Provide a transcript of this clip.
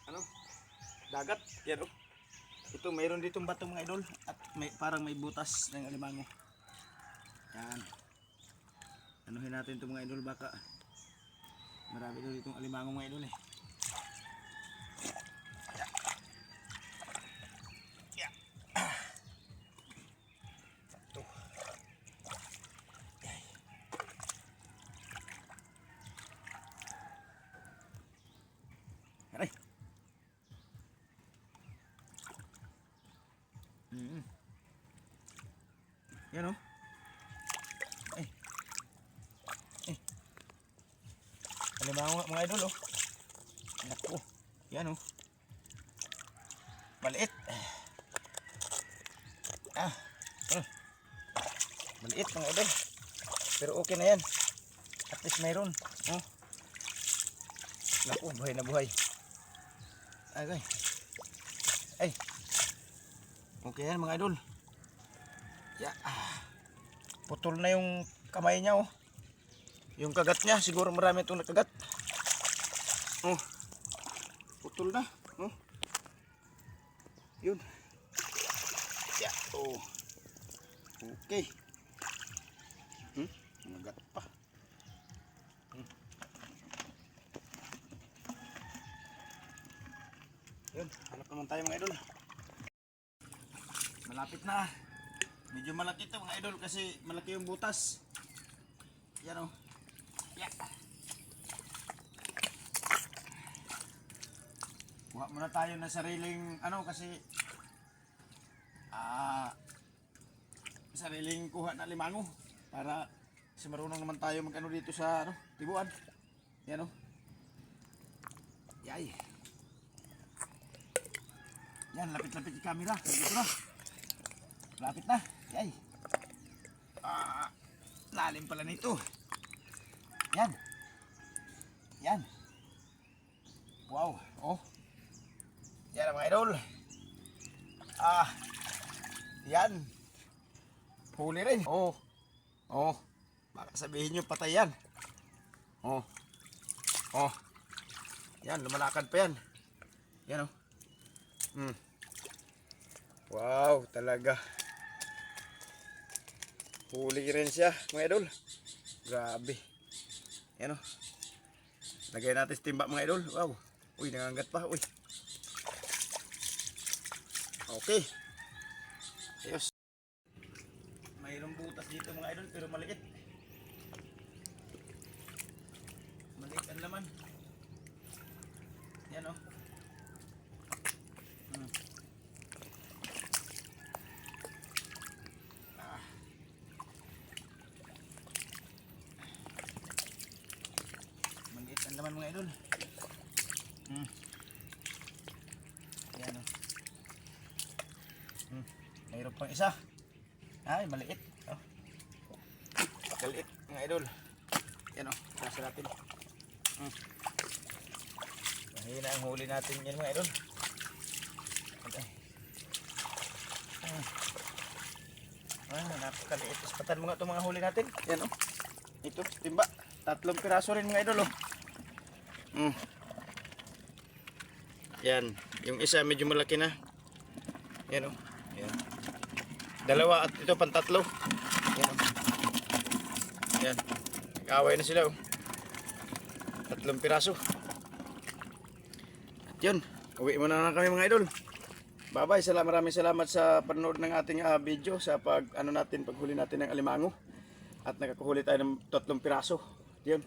ano, dagat. Yan oh. Ito mayroon ditong bato mga idol at parang may butas ng alimango. Yan. Anuhin natin ito mga idol, baka marami daw ditong alimango mga idol eh. Aray. Yan oh. Ay. Ay. Alimango nga mga idol oh. Naku. Yan oh. Maliit. Maliit mga idol. Pero okay na yan. At least mayroon. Oh. Naku, buhay na buhay. Ay. Ay. Okay yan mga idol. Yeah. Putol na yung kamay niya oh. Yung kagat niya, siguro marami itong nakagat. Oh. Putol na. Oh. Yun. Yeah. Oh. Okay. Nagat pa. Yun, hanap naman tayo mga idol. Malapit na. Medyo malaki ito mga idol kasi malaki yung butas. Yan o. Yeah. Kuha muna tayo na sariling ano kasi sariling kuha na limango para kasi marunong naman tayo mag-ano dito sa ano, tibuan. Yan o. Yay. Yan, lapit-lapit yung camera. Dito na. Lapit na. Yay. Lalim pala nito. Yan. Yan. Wow. Oh. Yan mga idol. Yan. Huli rin. Oh. Oh. Baka sabihin nyo patay yan. Oh. Oh. Yan, lumalakad pa yan. Yan oh. Wow, talaga. Huli rin siya, mga idol. Grabe. Yan o. Lagay natin sa timba, mga idol. Wow. Uy, nangangat pa. Uy. Okay. Ayos. Mayroong butas dito, mga idol, pero maliit. Maliit ang laman. Yan o. Naman mga idol. Yan o. Mayroon pang isa. Ay, maliit. Oh. Maliit mga idol. Yan o. Kasi natin. Mahina ang huli natin yan mga idol. Okay. Napakaliit. Ispatan mo nga itong mga huli natin. Yan o. Ito, timba. 3 piraso rin mga idol o. Yan, yung isa medyo malaki na. Yan oh. Yan. Dalawa at ito pang 3. Yan oh. Yan. Nag-away na sila oh. 3 piraso. At yun, uwi muna na kami mga idol. Bye-bye. Maraming salamat sa panonood ng ating video sa paghuli natin ng alimango. At nakakuhuli tayo ng 3 piraso. Yun.